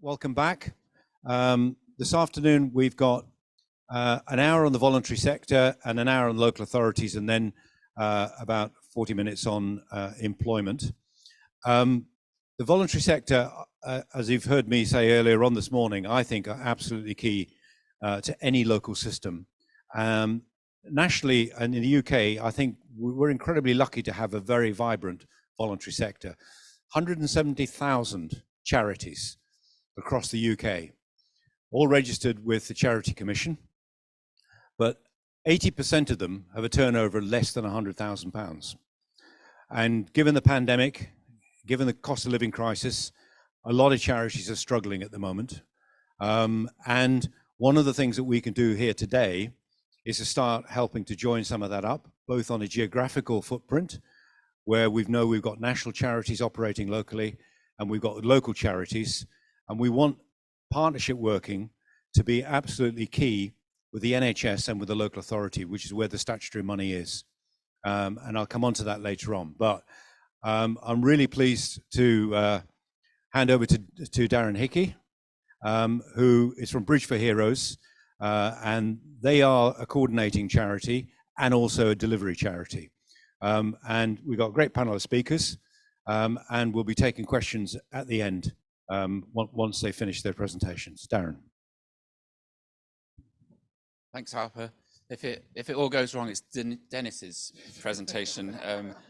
welcome back. This afternoon we've got an hour on the voluntary sector and an hour on local authorities, and then about 40 minutes on employment. The voluntary sector, as you've heard me say earlier on this morning, I think are absolutely key to any local system. Nationally and in the UK, I think we're incredibly lucky to have a very vibrant voluntary sector. 170,000 charities across the UK, all registered with the Charity Commission, but 80% of them have a turnover less than £100,000. And given the pandemic, given the cost of living crisis, a lot of charities are struggling at the moment. And one of the things that we can do here today is to start helping to join some of that up, both on a geographical footprint, where we've got national charities operating locally, and we've got local charities, and we want partnership working to be absolutely key with the NHS and with the local authority, which is where the statutory money is. And I'll come on to that later on. But I'm really pleased to hand over to Darren Hickey, who is from Bridge for Heroes, and they are a coordinating charity and also a delivery charity. And we've got a great panel of speakers, and we'll be taking questions at the end once they finish their presentations. Darren. Thanks, Harper. If it all goes wrong, it's Dennis's presentation.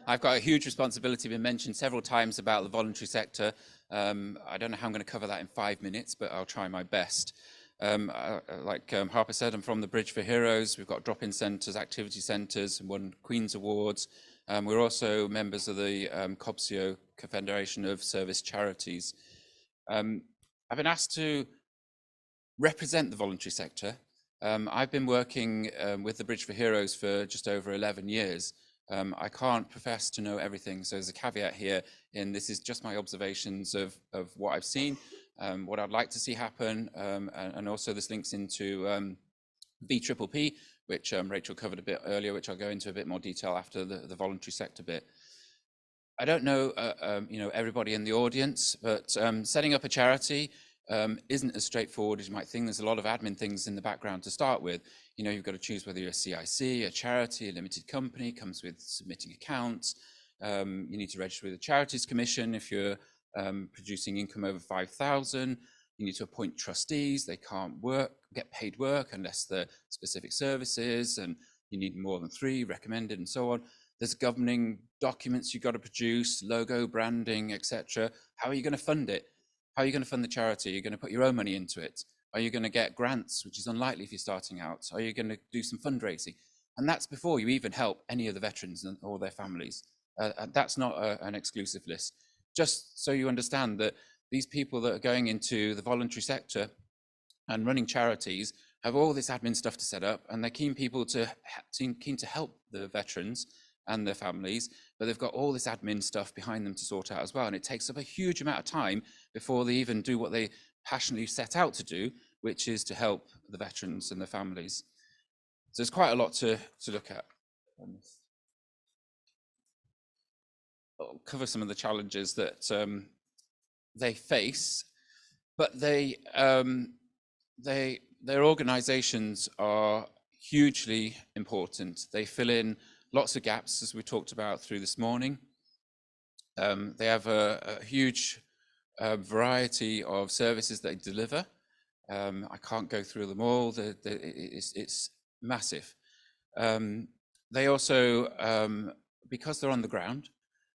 I've got a huge responsibility, been mentioned several times about the voluntary sector. I don't know how I'm going to cover that in 5 minutes, but I'll try my best. Like Harper said, I'm from the Bridge for Heroes. We've got drop-in centres, activity centres, and won Queen's Awards. We're also members of the COBSIO, Confederation of Service Charities. I've been asked to represent the voluntary sector. I've been working with the Bridge for Heroes for just over 11 years. I can't profess to know everything, so there's a caveat here, and this is just my observations of what I've seen, what I'd like to see happen, and also this links into VPPP, which Rachel covered a bit earlier, which I'll go into a bit more detail after the voluntary sector bit. I don't know, everybody in the audience, but setting up a charity isn't as straightforward as you might think. There's a lot of admin things in the background to start with. You've got to choose whether you're a CIC, a charity, a limited company, comes with submitting accounts. You need to register with the Charities Commission if you're producing income over 5,000. You need to appoint trustees. They can't get paid work unless they're specific services, and you need more than 3 recommended and so on. There's governing documents you've got to produce, logo, branding, etc. How are you going to fund it? How are you going to fund the charity? Are you going to put your own money into it? Are you going to get grants, which is unlikely if you're starting out? Are you going to do some fundraising? And that's before you even help any of the veterans or their families. That's not an exclusive list. Just so you understand that these people that are going into the voluntary sector and running charities have all this admin stuff to set up, and they're keen to help the veterans and their families, but they've got all this admin stuff behind them to sort out as well. And it takes up a huge amount of time before they even do what they passionately set out to do, which is to help the veterans and their families. So there's quite a lot to look at. I'll cover some of the challenges that they face, but their organizations are hugely important. They fill in lots of gaps, as we talked about through this morning. They have a huge variety of services they deliver. I can't go through them all. It's massive. They also, because they're on the ground,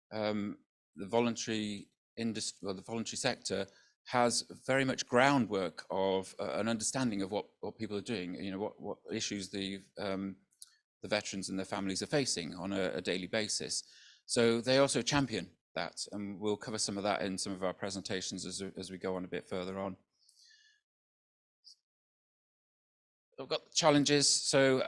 the voluntary industry, or the voluntary sector, has very much groundwork of an understanding of what people are doing. What issues the veterans and their families are facing on a daily basis. So they also champion that, and we'll cover some of that in some of our presentations as we go on a bit further on. We've got challenges. So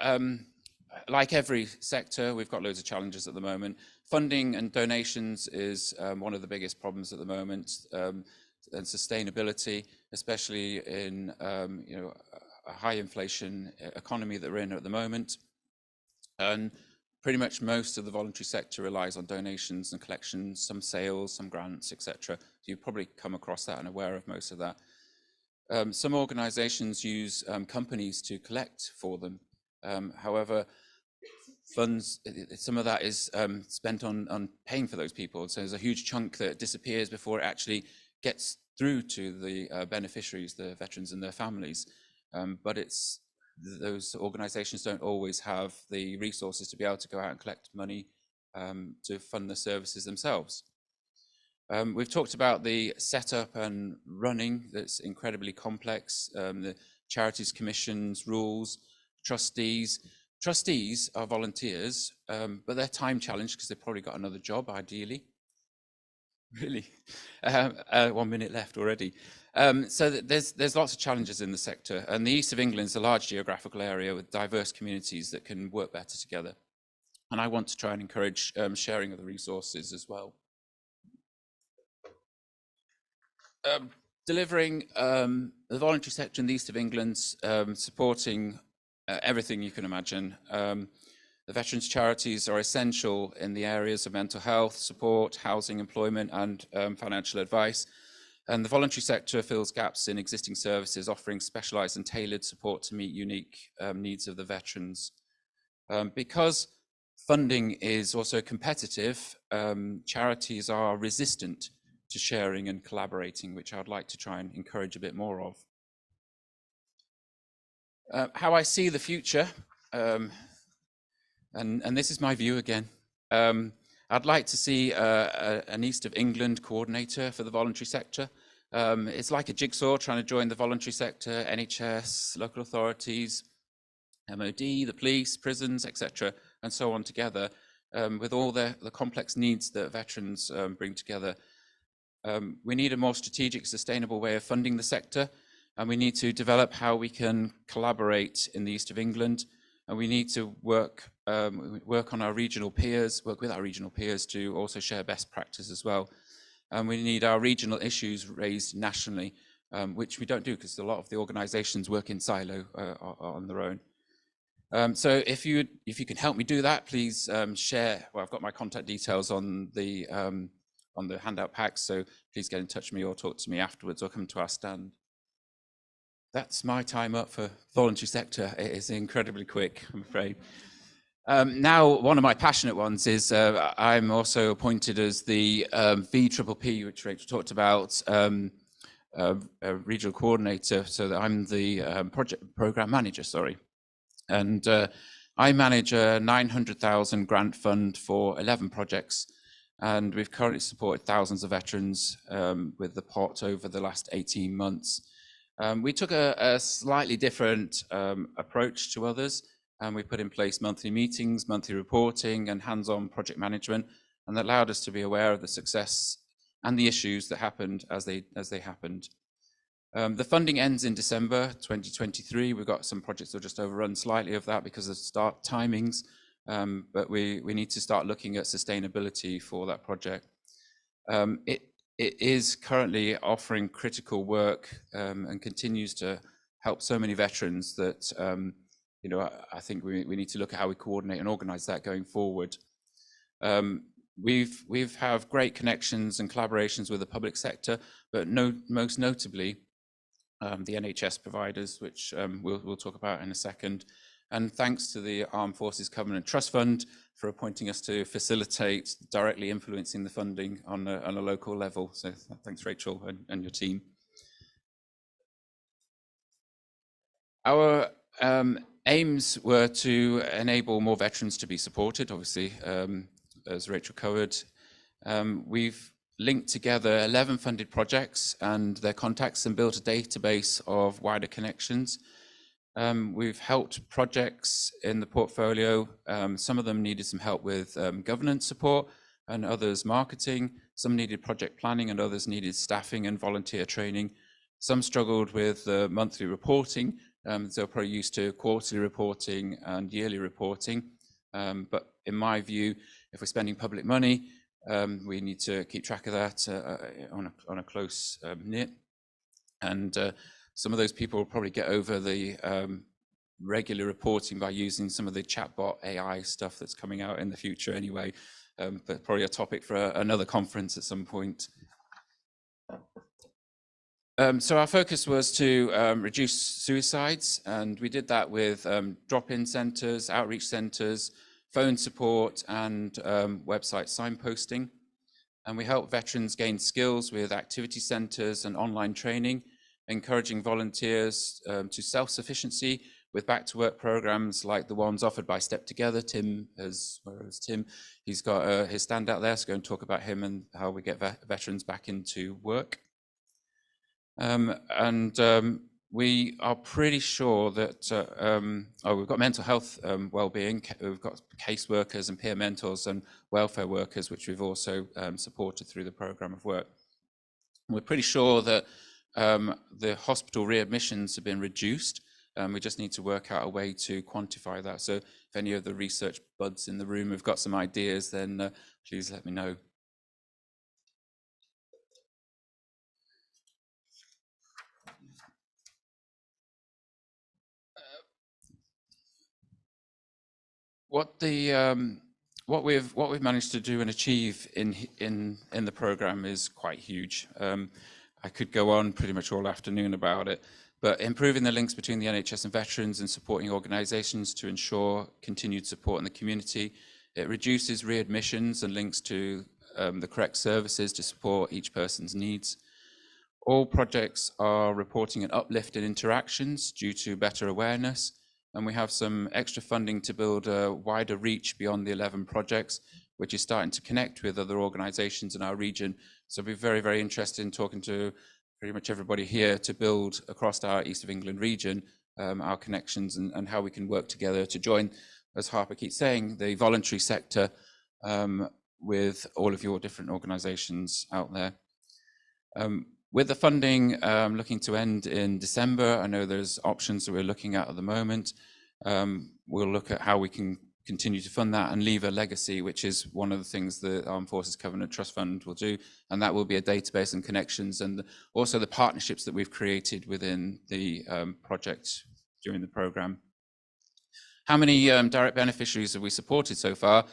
like every sector, we've got loads of challenges at the moment. Funding and donations is one of the biggest problems at the moment, and sustainability, especially in a high inflation economy that we're in at the moment. And pretty much most of the voluntary sector relies on donations and collections, some sales, some grants, etc. So you've probably come across that and aware of most of that. Some organizations use companies to collect for them. However, funds, some of that is spent on paying for those people. So there's a huge chunk that disappears before it actually gets through to the beneficiaries, the veterans and their families. But those organizations don't always have the resources to be able to go out and collect money to fund the services themselves. We've talked about the setup and running that's incredibly complex, the charities commissions, rules, trustees. Trustees are volunteers, but they're time challenged because they've probably got another job, ideally. Really? 1 minute left already. So there's lots of challenges in the sector, and the East of England is a large geographical area with diverse communities that can work better together. And I want to try and encourage sharing of the resources as well. Delivering the voluntary sector in the East of England, supporting everything you can imagine. The veterans charities are essential in the areas of mental health, support, housing, employment, and financial advice. And the voluntary sector fills gaps in existing services, offering specialised and tailored support to meet unique needs of the veterans. Because funding is also competitive, charities are resistant to sharing and collaborating, which I'd like to try and encourage a bit more of. How I see the future, and this is my view again. I'd like to see an East of England coordinator for the voluntary sector. It's like a jigsaw trying to join the voluntary sector, NHS, local authorities, MOD, the police, prisons, etc., and so on together, with all the complex needs that veterans bring together. We need a more strategic, sustainable way of funding the sector, and we need to develop how we can collaborate in the East of England, and we need to work on our regional peers, work with our regional peers to also share best practice as well. And we need our regional issues raised nationally, which we don't do because a lot of the organisations work in silo on their own. So if you can help me do that, please share. Well, I've got my contact details on the handout packs, so please get in touch with me or talk to me afterwards or come to our stand. That's my time up for voluntary sector. It is incredibly quick, I'm afraid. Now, one of my passionate ones is I'm also appointed as the VPPP, which Rachel talked about, regional coordinator, so that I'm the program manager, sorry. And I manage a 900,000 grant fund for 11 projects. And we've currently supported thousands of veterans with the pot over the last 18 months. We took a slightly different approach to others, and we put in place monthly meetings, monthly reporting, and hands-on project management, and that allowed us to be aware of the success and the issues that happened as they happened. The funding ends in December 2023. We've got some projects that will just overrun slightly of that because of start timings. But we need to start looking at sustainability for that project. It is currently offering critical work and continues to help so many veterans that I think we need to look at how we coordinate and organise that going forward. We've have great connections and collaborations with the public sector, but most notably the NHS providers, which we'll talk about in a second. And thanks to the Armed Forces Covenant Trust Fund for appointing us to facilitate directly influencing the funding on a local level. So thanks, Rachel, and your team. Our aims were to enable more veterans to be supported, obviously, as Rachel covered. We've linked together 11 funded projects and their contacts and built a database of wider connections. We've helped projects in the portfolio. Some of them needed some help with governance support and others marketing. Some needed project planning and others needed staffing and volunteer training. Some struggled with monthly reporting. So probably used to quarterly reporting and yearly reporting. But in my view, if we're spending public money, we need to keep track of that on a close knit. And some of those people will probably get over the regular reporting by using some of the chatbot AI stuff that's coming out in the future anyway, but probably a topic for another conference at some point. So our focus was to reduce suicides, and we did that with drop-in centres, outreach centres, phone support, and website signposting. And we help veterans gain skills with activity centres and online training, encouraging volunteers to self-sufficiency with back-to-work programs like the ones offered by Step Together. Tim where is Tim? He's got his stand out there, so go and talk about him and how we get veterans back into work. We are pretty sure that we've got mental health well-being, we've got caseworkers and peer mentors and welfare workers, which we've also supported through the programme of work. We're pretty sure that the hospital readmissions have been reduced. We just need to work out a way to quantify that. So if any of the research buds in the room have got some ideas, then please let me know. What we've managed to do and achieve in the program is quite huge. I could go on pretty much all afternoon about it, but improving the links between the NHS and veterans and supporting organisations to ensure continued support in the community. It reduces readmissions and links to the correct services to support each person's needs. All projects are reporting an uplift in interactions due to better awareness. And we have some extra funding to build a wider reach beyond the 11 projects, which is starting to connect with other organisations in our region. So we're very, very interested in talking to pretty much everybody here to build across our East of England region our connections and how we can work together to join, as Harper keeps saying, the voluntary sector with all of your different organisations out there. With the funding looking to end in December, I know there's options that we're looking at the moment. We'll look at how we can continue to fund that and leave a legacy, which is one of the things the Armed Forces Covenant Trust Fund will do. And that will be a database and connections and also the partnerships that we've created within the project during the programme. How many direct beneficiaries have we supported so far?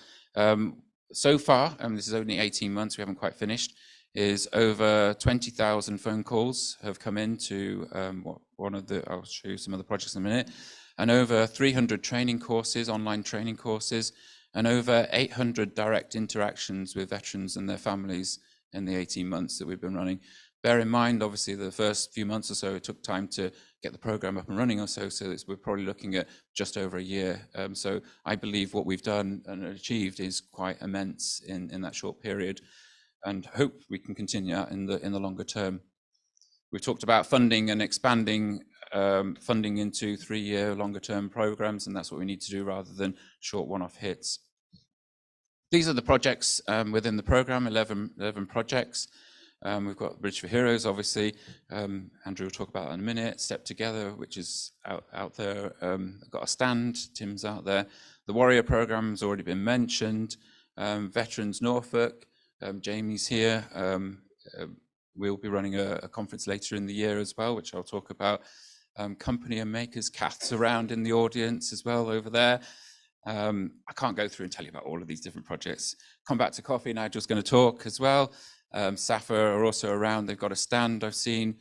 So far, this is only 18 months, we haven't quite finished, is over 20,000 phone calls have come in to I'll show you some of the projects in a minute, and over 300 training courses, online training courses, and over 800 direct interactions with veterans and their families in the 18 months that we've been running. Bear in mind, obviously, the first few months or so, it took time to get the program up and running or so we're probably looking at just over a year. So I believe what we've done and achieved is quite immense in that short period, and hope we can continue that in the longer term. We've talked about funding and expanding funding into 3-year longer term programs, and that's what we need to do rather than short one-off hits. These are the projects within the program, 11 projects. We've got Bridge for Heroes, obviously. Andrew will talk about that in a minute. Step Together, which is out there. I've got a stand, Tim's out there. The Warrior program has already been mentioned. Veterans Norfolk, Jamie's here. We'll be running a conference later in the year as well, which I'll talk about. Company and Makers, Kath's around in the audience as well over there. I can't go through and tell you about all of these different projects. Come Back to Coffee, Nigel's going to talk as well. SAFA are also around, they've got a stand I've seen.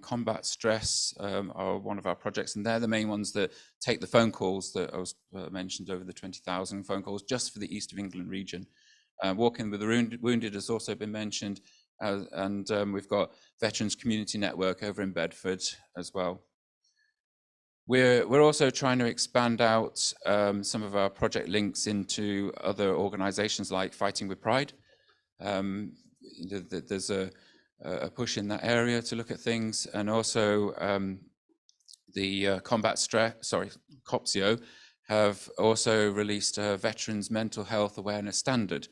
Combat Stress are one of our projects, and they're the main ones that take the phone calls that I was mentioned, over the 20,000 phone calls just for the East of England region. Walking with the Wounded has also been mentioned, and we've got Veterans Community Network over in Bedford as well. We're also trying to expand out some of our project links into other organisations like Fighting with Pride. There's a push in that area to look at things, and also the COPSIO have also released a Veterans Mental Health Awareness Standard,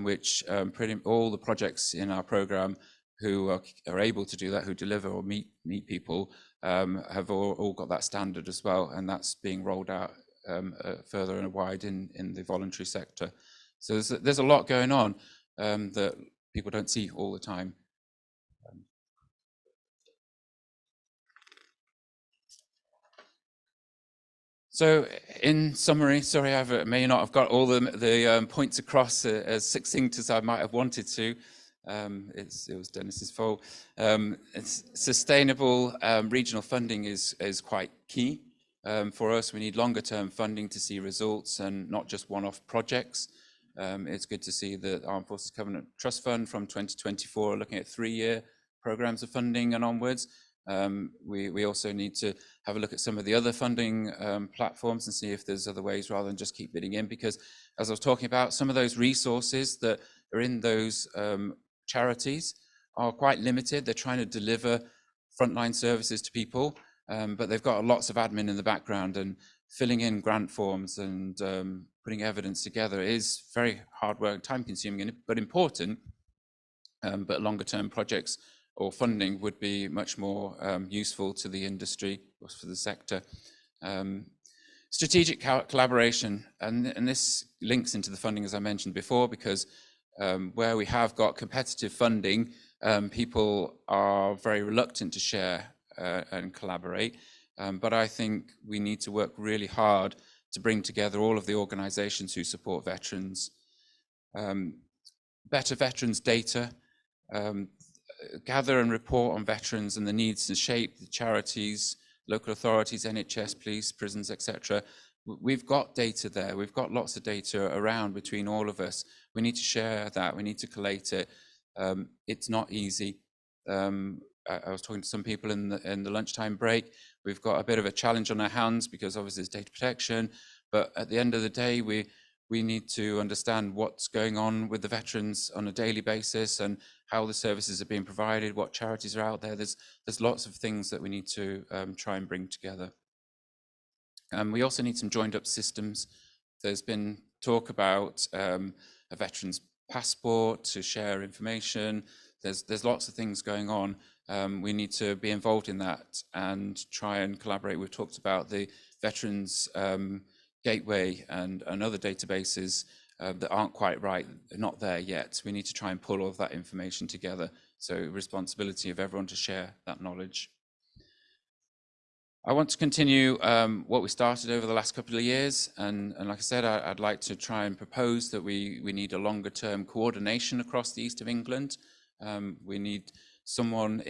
which pretty all the projects in our programme who are able to do that, who deliver or meet people, have all got that standard as well, and that's being rolled out further and wide in the voluntary sector. So there's a lot going on that people don't see all the time. So in summary, sorry, I may not have got all the points across as succinct as I might have wanted to. It was Dennis's fault. It's sustainable regional funding is quite key for us. We need longer term funding to see results and not just one-off projects. It's good to see the Armed Forces Covenant Trust Fund from 2024 looking at 3-year programs of funding and onwards. We also need to have a look at some of the other funding platforms and see if there's other ways rather than just keep bidding in, because as I was talking about, some of those resources that are in those charities are quite limited. They're trying to deliver frontline services to people, but they've got lots of admin in the background, and filling in grant forms and putting evidence together is very hard work, time consuming, but important. But longer term projects or funding would be much more useful to the industry or for the sector. Strategic collaboration, and this links into the funding as I mentioned before, because where we have got competitive funding, people are very reluctant to share and collaborate. But I think we need to work really hard to bring together all of the organisations who support veterans. Better veterans data, gather and report on veterans and the needs to shape the charities, local authorities, NHS, police, prisons, etc. We've got data there. We've got lots of data around between all of us. We need to share that. We need to collate it. It's not easy. I was talking to some people in the lunchtime break. We've got a bit of a challenge on our hands because obviously there's data protection. But at the end of the day, we need to understand what's going on with the veterans on a daily basis and how the services are being provided, what charities are out there. There's lots of things that we need to try and bring together. We also need some joined up systems. There's been talk about a veteran's passport to share information. There's lots of things going on. We need to be involved in that and try and collaborate. We've talked about the Veterans Gateway and other databases that aren't quite right, not there yet. We need to try and pull all of that information together. So responsibility of everyone to share that knowledge. I want to continue what we started over the last couple of years. And like I said, I'd like to try and propose that we need a longer term coordination across the east of England. We need someone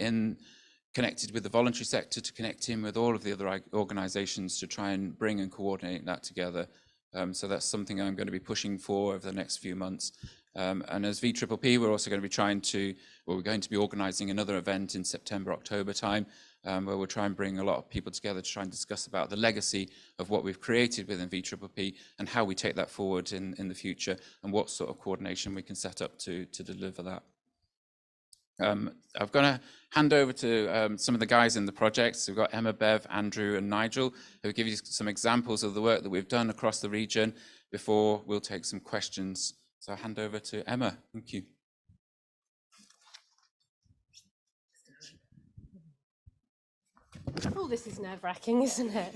connected with the voluntary sector to connect in with all of the other organisations to try and bring and coordinate that together. So that's something I'm going to be pushing for over the next few months. And as VPPP, we're also going to be organising another event in September, October time, where we'll try and bring a lot of people together to try and discuss about the legacy of what we've created within VPPP and how we take that forward in the future and what sort of coordination we can set up to deliver that. I'm going to hand over to some of the guys in the projects. We've got Emma, Bev, Andrew and Nigel, who will give you some examples of the work that we've done across the region before we'll take some questions. So I'll hand over to Emma. Thank you. Oh, this is nerve-wracking, isn't it?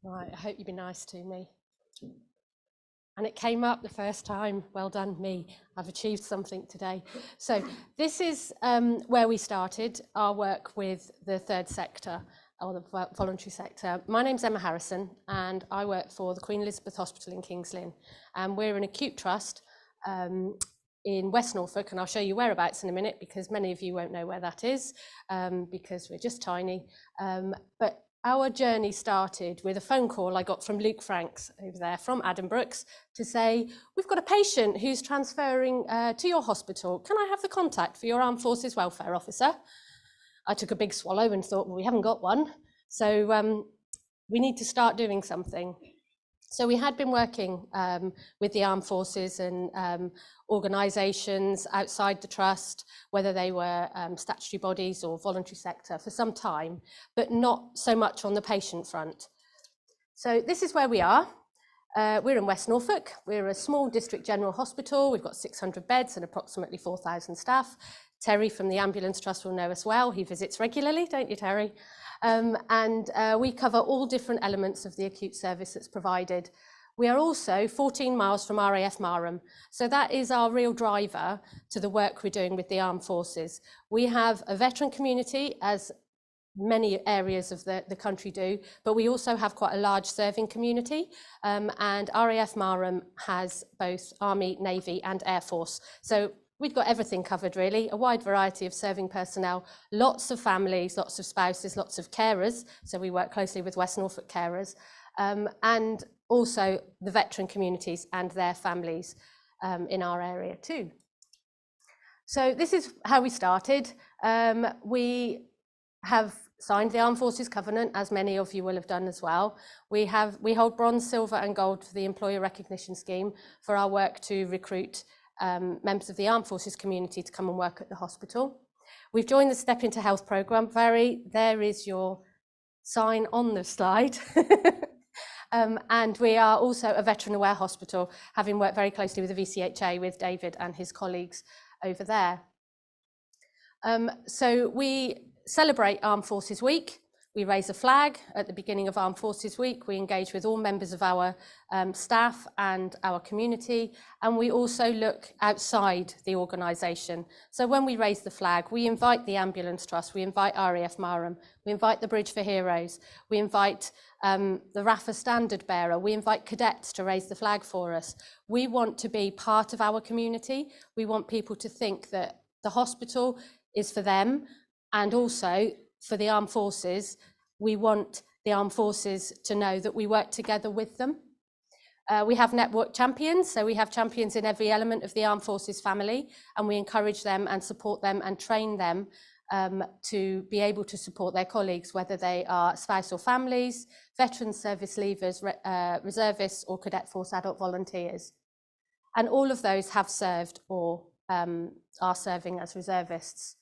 Right, I hope you'll be nice to me. And it came up the first time. Well done, me. I've achieved something today. So this is where we started our work with the third sector, or the voluntary sector. My name's Emma Harrison, and I work for the Queen Elizabeth Hospital in King's Lynn. And we're an acute trust in West Norfolk, and I'll show you whereabouts in a minute, because many of you won't know where that is, because we're just tiny. But our journey started with a phone call I got from Luke Franks over there from Adam Brooks to say, we've got a patient who's transferring to your hospital. Can I have the contact for your Armed Forces Welfare Officer? I took a big swallow and thought, well, we haven't got one. So we need to start doing something. So we had been working with the armed forces and organisations outside the trust, whether they were statutory bodies or voluntary sector, for some time, but not so much on the patient front. So this is where we are. We're in West Norfolk. We're a small district general hospital. We've got 600 beds and approximately 4,000 staff. Terry from the Ambulance Trust will know us well. He visits regularly, don't you, Terry? We cover all different elements of the acute service that's provided. We are also 14 miles from RAF Marham. So that is our real driver to the work we're doing with the armed forces. We have a veteran community, as many areas of the country do, but we also have quite a large serving community. And RAF Marham has both Army, Navy and Air Force. So we've got everything covered really, a wide variety of serving personnel, lots of families, lots of spouses, lots of carers. So we work closely with West Norfolk carers, and also the veteran communities and their families in our area too. So this is how we started. We have signed the Armed Forces Covenant, as many of you will have done as well. We hold bronze, silver and gold for the Employer Recognition Scheme for our work to recruit members of the Armed Forces community to come and work at the hospital. We've joined the Step Into Health programme. There is your sign on the slide. And we are also a veteran aware hospital, having worked very closely with the VCHA, with David and his colleagues over there. So we celebrate Armed Forces Week. We raise a flag at the beginning of Armed Forces Week. We engage with all members of our staff and our community, and we also look outside the organisation. So when we raise the flag, we invite the Ambulance Trust, we invite RAF Marham, we invite the Bridge for Heroes, we invite the RAFA Standard Bearer, we invite cadets to raise the flag for us. We want to be part of our community. We want people to think that the hospital is for them, and also for the armed forces. We want the armed forces to know that we work together with them. We have network champions, so we have champions in every element of the armed forces family, and we encourage them and support them and train them to be able to support their colleagues, whether they are spouse or families, veterans, service leavers, reservists or cadet force adult volunteers. And all of those have served or are serving as reservists.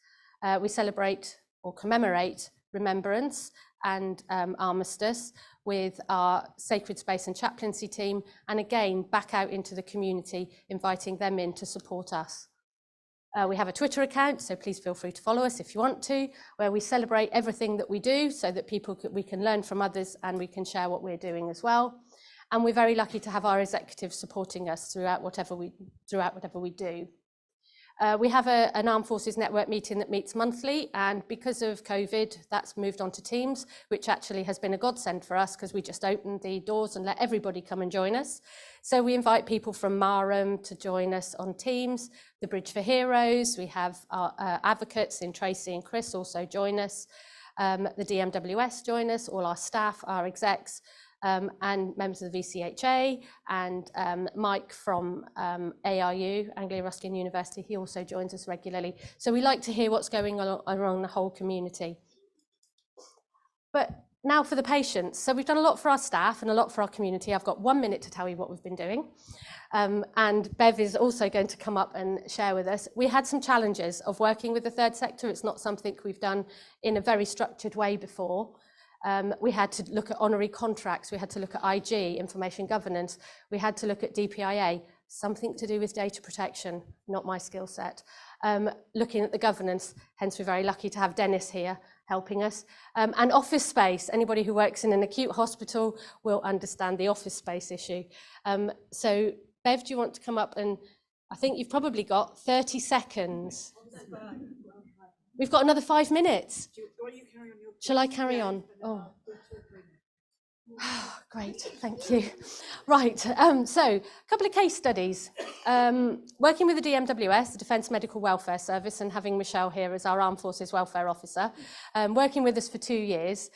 We celebrate or commemorate Remembrance and Armistice with our Sacred Space and Chaplaincy team, and again back out into the community, inviting them in to support us. We have a Twitter account, so please feel free to follow us if you want to, where we celebrate everything that we do so that we can learn from others and we can share what we're doing as well. And we're very lucky to have our executives supporting us throughout whatever we do. We have an Armed Forces Network meeting that meets monthly, and because of COVID, that's moved on to Teams, which actually has been a godsend for us because we just opened the doors and let everybody come and join us. So we invite people from Marham to join us on Teams, the Bridge for Heroes, we have our advocates in Tracy and Chris also join us, the DMWS join us, all our staff, our execs, and members of the VCHA, and Mike from ARU, Anglia Ruskin University, he also joins us regularly. So we like to hear what's going on around the whole community. But now for the patients. So we've done a lot for our staff and a lot for our community. I've got 1 minute to tell you what we've been doing. And Bev is also going to come up and share with us. We had some challenges of working with the third sector. It's not something we've done in a very structured way before. We had to look at honorary contracts, we had to look at IG, information governance, we had to look at DPIA, something to do with data protection, not my skill set. Looking at the governance, hence we're very lucky to have Dennis here helping us. And office space, anybody who works in an acute hospital will understand the office space issue. So Bev, do you want to come up, and I think you've probably got 30 seconds. We've got another 5 minutes. Shall I carry on? Oh. Great, thank you. Right, so a couple of case studies. Working with the DMWS, the Defence Medical Welfare Service, and having Michelle here as our Armed Forces Welfare Officer, working with us for 2 years,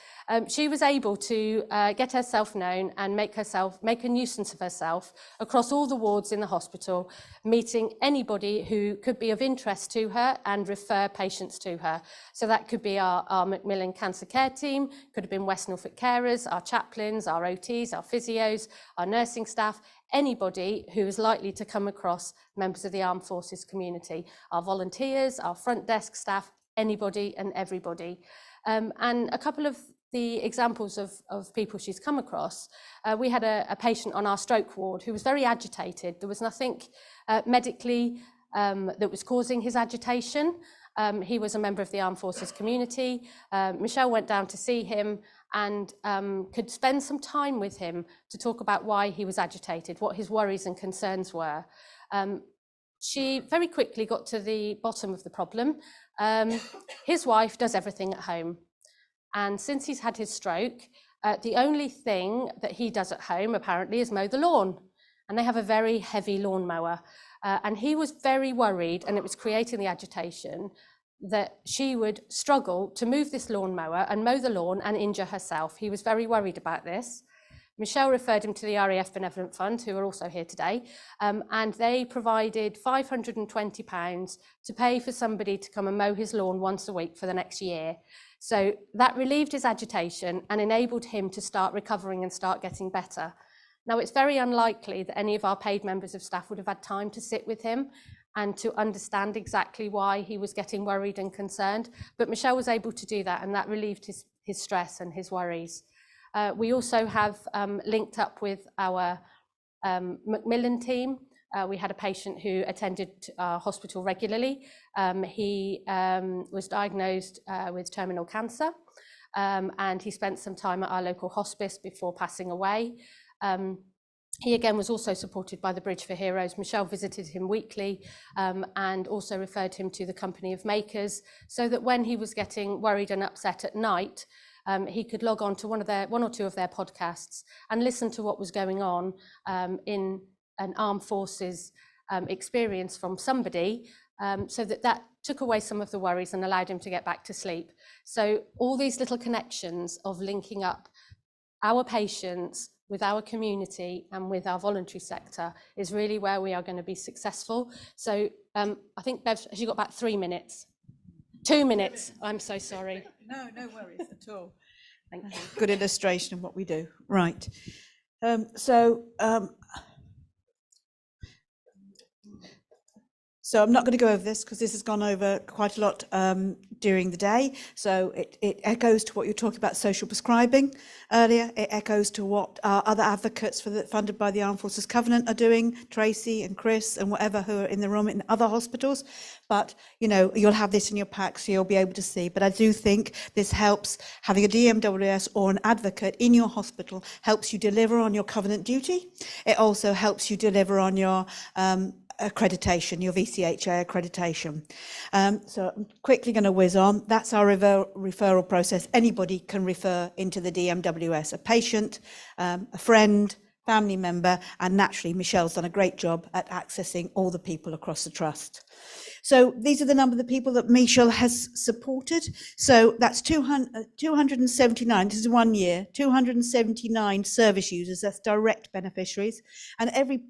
she was able to get herself known and make a nuisance of herself across all the wards in the hospital, meeting anybody who could be of interest to her and refer patients to her. So that could be our Macmillan Cancer Care team, could have been West Norfolk carers, our chaplains, our OTs, our physios, our nursing staff, anybody who is likely to come across members of the Armed Forces community, our volunteers, our front desk staff, anybody and everybody. And a couple of the examples of people she's come across, we had a patient on our stroke ward who was very agitated. There was nothing medically that was causing his agitation. He was a member of the Armed Forces community. Michelle went down to see him and could spend some time with him to talk about why he was agitated, what his worries and concerns were. She very quickly got to the bottom of the problem. His wife does everything at home. And since he's had his stroke, the only thing that he does at home apparently is mow the lawn. And they have a very heavy lawnmower. And he was very worried, and it was creating the agitation, that she would struggle to move this lawnmower and mow the lawn and injure herself. He was very worried about this. Michelle referred him to the RAF Benevolent Fund, who are also here today, and they provided £520 to pay for somebody to come and mow his lawn once a week for the next year. So that relieved his agitation and enabled him to start recovering and start getting better. Now, it's very unlikely that any of our paid members of staff would have had time to sit with him and to understand exactly why he was getting worried and concerned, but Michelle was able to do that, and that relieved his stress and his worries. We also have linked up with our Macmillan team. We had a patient who attended our hospital regularly. He was diagnosed with terminal cancer, and he spent some time at our local hospice before passing away. He again was also supported by the Bridge for Heroes. Michelle visited him weekly and also referred him to the Company of Makers, so that when he was getting worried and upset at night, he could log on to one or two of their podcasts and listen to what was going on in an armed forces experience from somebody, so that took away some of the worries and allowed him to get back to sleep. So all these little connections of linking up our patients with our community and with our voluntary sector is really where we are going to be successful. So I think, Bev, has you got about 3 minutes? 2 minutes, I'm so sorry. No worries at all. Thank you. Good illustration of what we do. Right. So I'm not going to go over this because this has gone over quite a lot during the day. So it echoes to what you're talking about social prescribing earlier. It echoes to what our other advocates funded by the Armed Forces Covenant are doing, Tracy and Chris and whatever who are in the room in other hospitals. But, you know, you'll have this in your pack, so you'll be able to see. But I do think this helps. Having a DMWS or an advocate in your hospital helps you deliver on your Covenant duty. It also helps you deliver on your accreditation, your VCHA accreditation. So I'm quickly going to whiz on. That's our referral process. Anybody can refer into the DMWS, a patient, a friend, family member, and naturally Michelle's done a great job at accessing all the people across the trust. So these are the number of the people that Michelle has supported. So that's 279, this is 1 year, 279 service users, that's direct beneficiaries. And every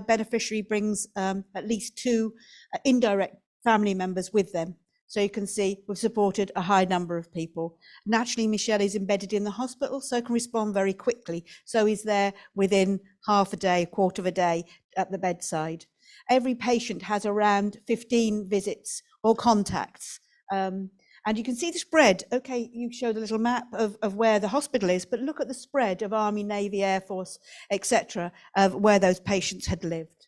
beneficiary brings at least 2 indirect family members with them. So you can see we've supported a high number of people. Naturally, Michelle is embedded in the hospital, so can respond very quickly. So he's there within half a day, quarter of a day at the bedside. Every patient has around 15 visits or contacts. And you can see the spread. Okay, you showed a little map of where the hospital is, but look at the spread of Army, Navy, Air Force, etc., of where those patients had lived.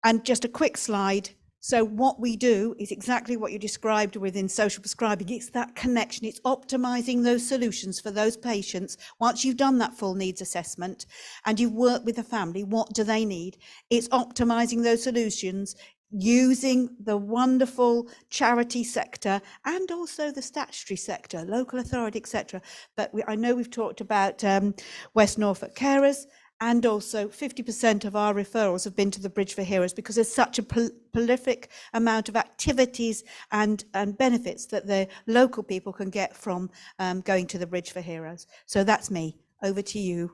And just a quick slide. So what we do is exactly what you described within social prescribing. It's that connection. It's optimizing those solutions for those patients. Once you've done that full needs assessment and you've worked with the family, what do they need? It's optimizing those solutions using the wonderful charity sector and also the statutory sector, local authority, etc. But I know we've talked about West Norfolk carers. And also 50% of our referrals have been to the Bridge for Heroes because there's such a prolific amount of activities and benefits that the local people can get from going to the Bridge for Heroes. So that's me. Over to you.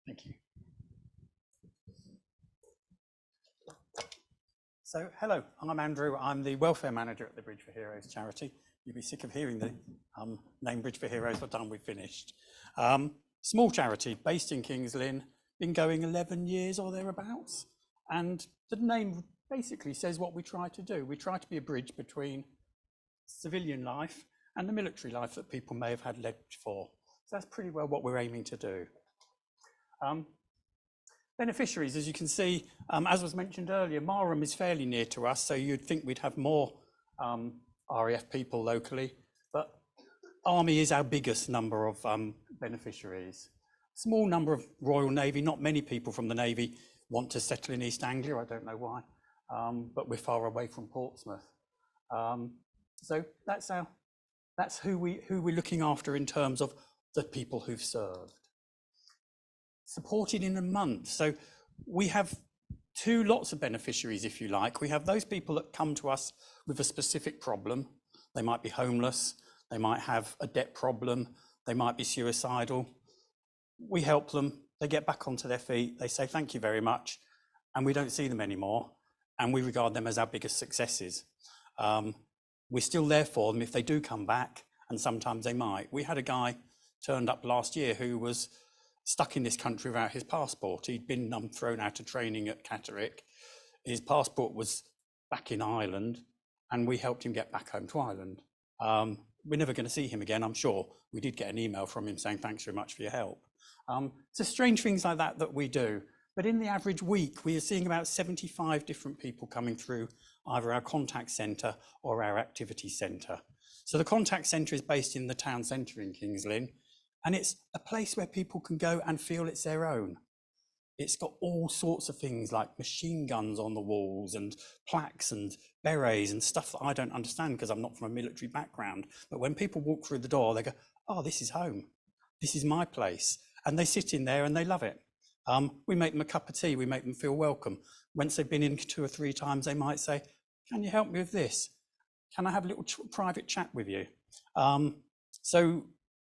Thank you. So, hello, I'm Andrew. I'm the welfare manager at the Bridge for Heroes charity. You'll be sick of hearing the name Bridge for Heroes, but done, we've finished. Small charity based in Kings Lynn, been going 11 years or thereabouts. And the name basically says what we try to do. We try to be a bridge between civilian life and the military life that people may have had left for. So that's pretty well what we're aiming to do. Beneficiaries, as you can see, as was mentioned earlier, Marham is fairly near to us, so you'd think we'd have more RAF people locally, but Army is our biggest number of beneficiaries. Small number of Royal Navy, not many people from the Navy want to settle in East Anglia, I don't know why, but we're far away from Portsmouth. So that's who we're looking after in terms of the people who've served. Supported in a month. So we have two lots of beneficiaries, if you like. We have those people that come to us with a specific problem. They might be homeless, they might have a debt problem, they might be suicidal. We help them, they get back onto their feet, they say thank you very much, and we don't see them anymore, and we regard them as our biggest successes. We're still there for them if they do come back, and sometimes they might. We had a guy turned up last year who was stuck in this country without his passport. He'd been thrown out of training at Catterick. His passport was back in Ireland, and we helped him get back home to Ireland. We're never going to see him again, I'm sure. We did get an email from him saying thanks very much for your help. So strange things like that that we do. But in the average week, we are seeing about 75 different people coming through either our contact centre or our activity centre. So the contact centre is based in the town centre in Kings Lynn, and it's a place where people can go and feel it's their own. It's got all sorts of things like machine guns on the walls and plaques and berets and stuff that I don't understand because I'm not from a military background. But when people walk through the door, they go, oh, this is home. This is my place. And they sit in there and they love it. We make them a cup of tea. We make them feel welcome. Once they've been in 2 or 3 times, they might say, can you help me with this? Can I have a little private chat with you?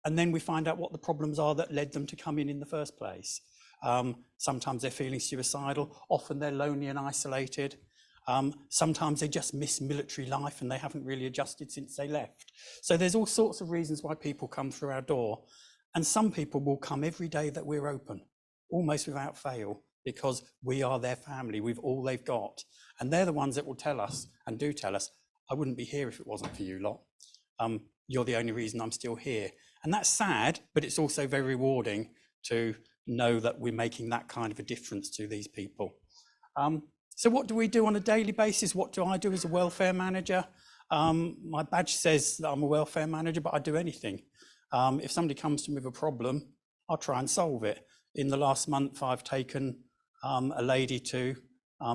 And then we find out what the problems are that led them to come in the first place. Sometimes they're feeling suicidal. Often they're lonely and isolated. Sometimes they just miss military life and they haven't really adjusted since they left. So there's all sorts of reasons why people come through our door. And some people will come every day that we're open, almost without fail, because we are their family, we've all they've got. And they're the ones that will tell us, and do tell us, I wouldn't be here if it wasn't for you lot. You're the only reason I'm still here. And that's sad, but it's also very rewarding to know that we're making that kind of a difference to these people. So what do we do on a daily basis? What do I do as a welfare manager? My badge says that I'm a welfare manager, but I do anything. If somebody comes to me with a problem, I'll try and solve it. In the last month, I've taken a lady to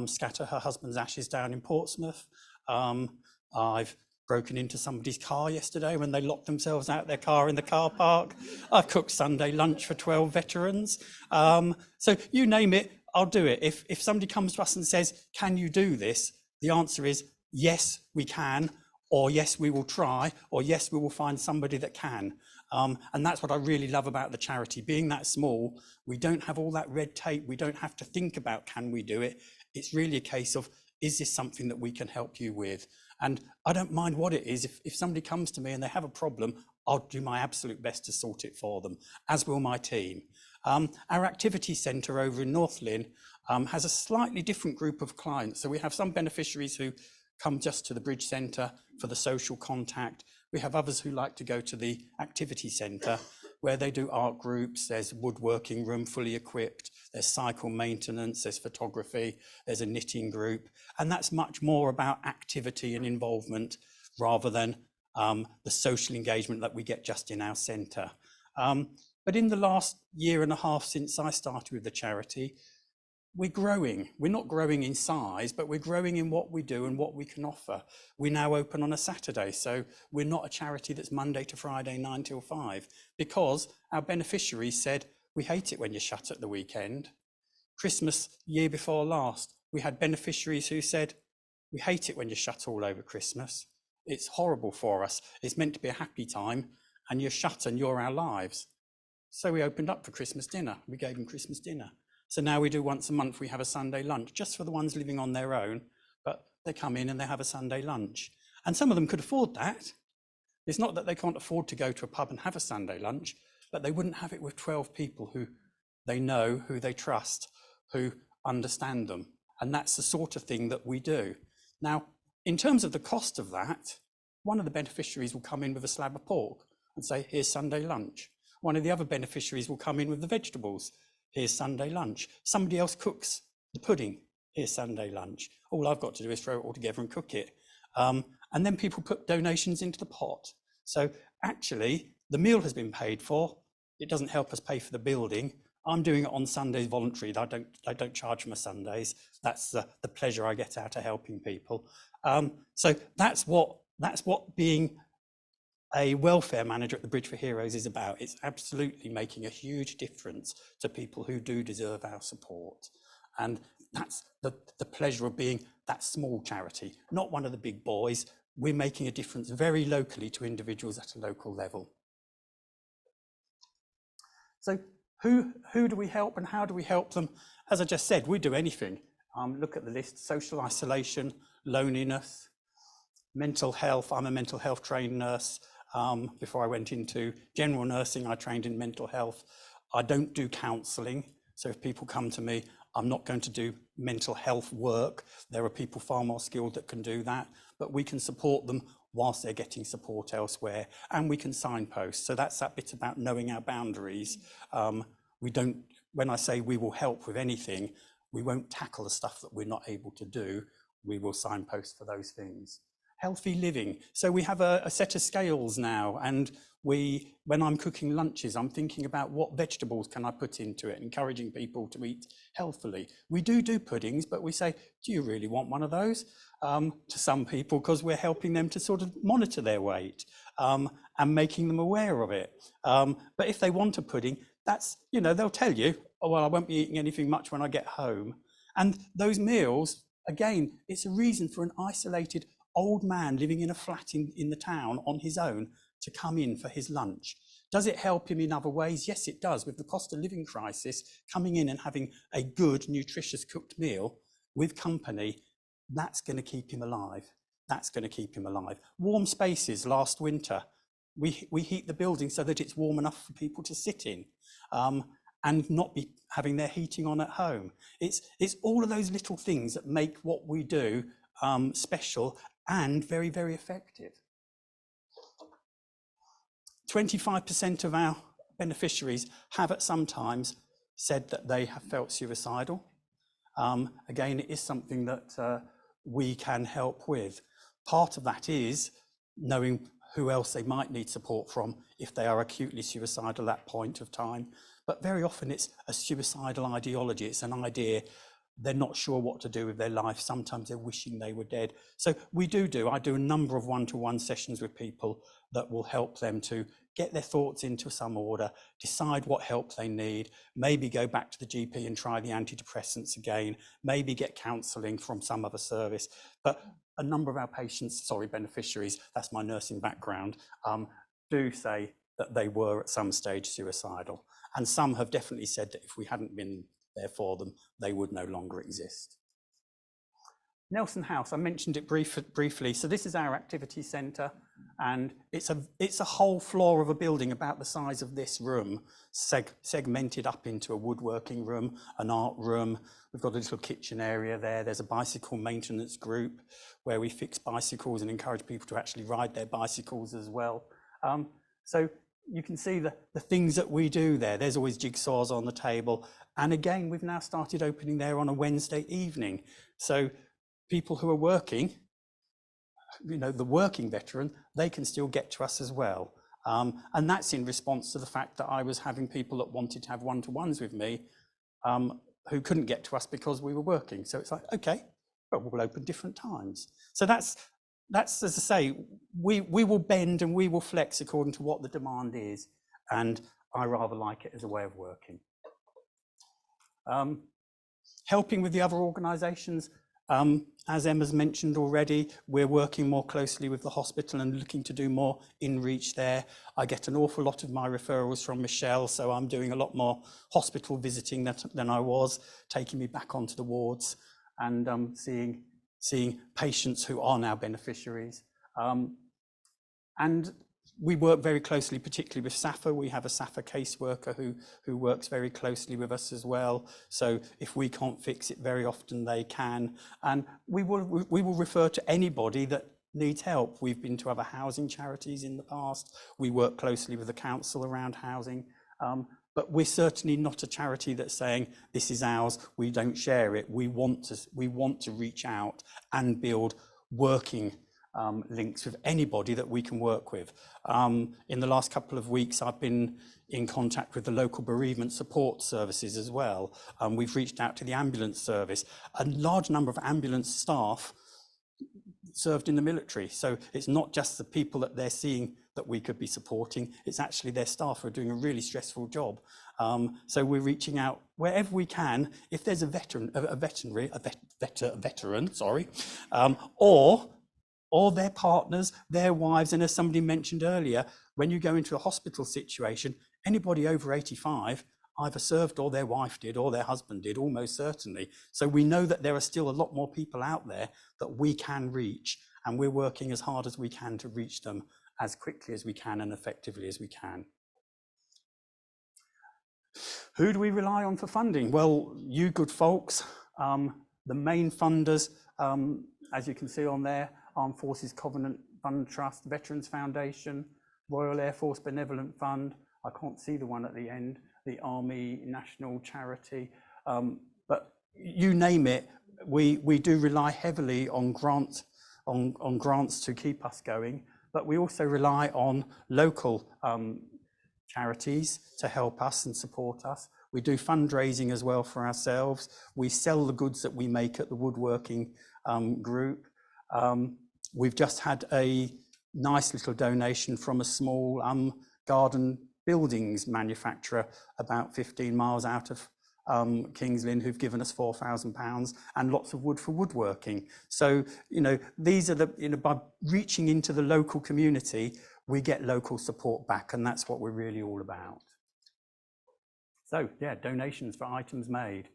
scatter her husband's ashes down in Portsmouth. I've broken into somebody's car yesterday when they locked themselves out their car in the car park. I've cooked Sunday lunch for 12 veterans. So you name it, I'll do it. If somebody comes to us and says, can you do this? The answer is yes, we can, or yes, we will try, or yes, we will find somebody that can. And that's what I really love about the charity. Being that small, we don't have all that red tape. We don't have to think about, can we do it? It's really a case of, is this something that we can help you with? And I don't mind what it is. If somebody comes to me and they have a problem, I'll do my absolute best to sort it for them, as will my team. Our activity centre over in North Lynn has a slightly different group of clients. So we have some beneficiaries who come just to the Bridge Centre for the social contact. We have others who like to go to the activity centre where they do art groups, there's woodworking room fully equipped, there's cycle maintenance, there's photography, there's a knitting group, and that's much more about activity and involvement rather than the social engagement that we get just in our centre. But in the last year and a half since I started with the charity, we're growing. We're not growing in size, but we're growing in what we do and what we can offer. We now open on a Saturday, so we're not a charity that's Monday to Friday, 9 till 5, because our beneficiaries said, we hate it when you're shut at the weekend. Christmas, year before last, we had beneficiaries who said, we hate it when you're shut all over Christmas. It's horrible for us. It's meant to be a happy time, and you're shut and you're our lives. So we opened up for Christmas dinner. We gave them Christmas dinner. So now we do once a month, we have a Sunday lunch, just for the ones living on their own, but they come in and they have a Sunday lunch. And some of them could afford that. It's not that they can't afford to go to a pub and have a Sunday lunch, but they wouldn't have it with 12 people who they know, who they trust, who understand them. And that's the sort of thing that we do. Now, in terms of the cost of that, one of the beneficiaries will come in with a slab of pork and say, here's Sunday lunch. One of the other beneficiaries will come in with the vegetables. Here's Sunday lunch. Somebody else cooks the pudding. Here's Sunday lunch. All I've got to do is throw it all together and cook it. And then people put donations into the pot. So actually, the meal has been paid for. It doesn't help us pay for the building. I'm doing it on Sundays voluntary. I don't charge for my Sundays. That's the pleasure I get out of helping people. So that's what being a welfare manager at the Bridge for Heroes is about. It's absolutely making a huge difference to people who do deserve our support. And that's the pleasure of being that small charity, not one of the big boys. We're making a difference very locally to individuals at a local level. So who do we help and how do we help them? As I just said, we do anything. Look at the list: social isolation, loneliness, mental health. I'm a mental health trained nurse. Before I went into general nursing, I trained in mental health. I don't do counselling. So if people come to me, I'm not going to do mental health work. There are people far more skilled that can do that, but we can support them whilst they're getting support elsewhere, and we can signpost. So that's that bit about knowing our boundaries. We don't, when I say we will help with anything, we won't tackle the stuff that we're not able to do. We will signpost for those things. Healthy living. So we have a set of scales now, and when I'm cooking lunches, I'm thinking about what vegetables can I put into it, encouraging people to eat healthily. We do puddings, but we say, do you really want one of those? To some people, because we're helping them to sort of monitor their weight and making them aware of it. But if they want a pudding, that's, you know, they'll tell you, oh, well, I won't be eating anything much when I get home. And those meals, again, it's a reason for an isolated old man living in a flat in the town on his own to come in for his lunch. Does it help him in other ways? Yes, it does. With the cost of living crisis, coming in and having a good, nutritious cooked meal with company, that's going to keep him alive. That's going to keep him alive. Warm spaces. Last winter, we heat the building so that it's warm enough for people to sit in and not be having their heating on at home. It's all of those little things that make what we do special and very, very effective. 25% of our beneficiaries have at some times said that they have felt suicidal. Again, it is something that we can help with. Part of that is knowing who else they might need support from if they are acutely suicidal at that point of time. But very often it's a suicidal ideology. It's an idea. They're not sure what to do with their life. Sometimes they're wishing they were dead. So I do a number of one-to-one sessions with people that will help them to get their thoughts into some order, decide what help they need, maybe go back to the GP and try the antidepressants again, maybe get counselling from some other service. But a number of our patients, beneficiaries, that's my nursing background, do say that they were at some stage suicidal. And some have definitely said that if we hadn't been there for them, they would no longer exist. Nelson House, I mentioned it briefly. So this is our activity centre, and it's a whole floor of a building about the size of this room, segmented up into a woodworking room, an art room. We've got a little kitchen area there. There's a bicycle maintenance group where we fix bicycles and encourage people to actually ride their bicycles as well. So you can see the things that we do there. There's always jigsaws on the table. And again, we've now started opening there on a Wednesday evening. So people who are working, you know, the working veteran, they can still get to us as well. And that's in response to the fact that I was having people that wanted to have one-to-ones with me who couldn't get to us because we were working. So it's like, okay, well, we'll open different times. So that's, as I say, we will bend and we will flex according to what the demand is. And I rather like it as a way of working. Helping with the other organisations, as Emma's mentioned already, we're working more closely with the hospital and looking to do more in reach there. I get an awful lot of my referrals from Michelle, so I'm doing a lot more hospital visiting than I was, taking me back onto the wards and seeing patients who are now beneficiaries. And we work very closely, particularly with SAFA. We have a SAFA caseworker who works very closely with us as well. So if we can't fix it, very often they can. And we will refer to anybody that needs help. We've been to other housing charities in the past. We work closely with the council around housing. But we're certainly not a charity that's saying, this is ours, we don't share it. We want to reach out and build working links with anybody that we can work with. In the last couple of weeks, I've been in contact with the local bereavement support services as well. We've reached out to the ambulance service. A large number of ambulance staff served in the military. So it's not just the people that they're seeing that we could be supporting. It's actually their staff who are doing a really stressful job. So we're reaching out wherever we can. If there's a veteran, or their partners, their wives, and as somebody mentioned earlier, when you go into a hospital situation, anybody over 85 either served or their wife did or their husband did, almost certainly. So we know that there are still a lot more people out there that we can reach, and we're working as hard as we can to reach them as quickly as we can and effectively as we can. Who do we rely on for funding? Well, you good folks, the main funders, as you can see on there, Armed Forces Covenant Fund Trust, Veterans Foundation, Royal Air Force Benevolent Fund. I can't see the one at the end, the Army National Charity, but you name it, we do rely heavily on grants to keep us going, but we also rely on local charities to help us and support us. We do fundraising as well for ourselves. We sell the goods that we make at the woodworking group. We've just had a nice little donation from a small garden buildings manufacturer about 15 miles out of Kings Lynn, who've given us £4,000 and lots of wood for woodworking. So, you know, these are the, you know, by reaching into the local community, we get local support back, and that's what we're really all about. So yeah, donations for items made.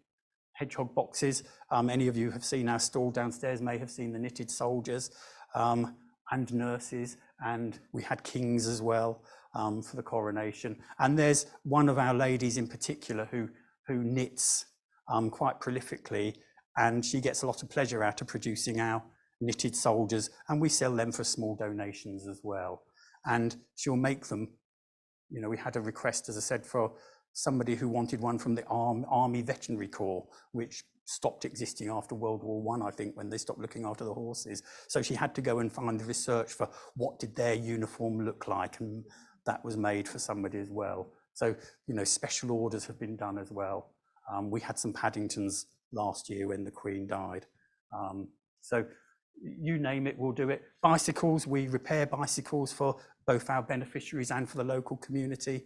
Hedgehog boxes, any of you have seen our stall downstairs, may have seen the knitted soldiers and nurses, and we had kings as well for the coronation. And there's one of our ladies in particular who knits quite prolifically, and she gets a lot of pleasure out of producing our knitted soldiers, and we sell them for small donations as well. And she'll make them, you know, we had a request, as I said, for somebody who wanted one from the Army Veterinary Corps, which stopped existing after World War I, I think, when they stopped looking after the horses. So she had to go and find the research for what did their uniform look like, and that was made for somebody as well. So, you know, special orders have been done as well. We had some Paddingtons last year when the Queen died. So you name it, we'll do it. Bicycles, we repair bicycles for both our beneficiaries and for the local community.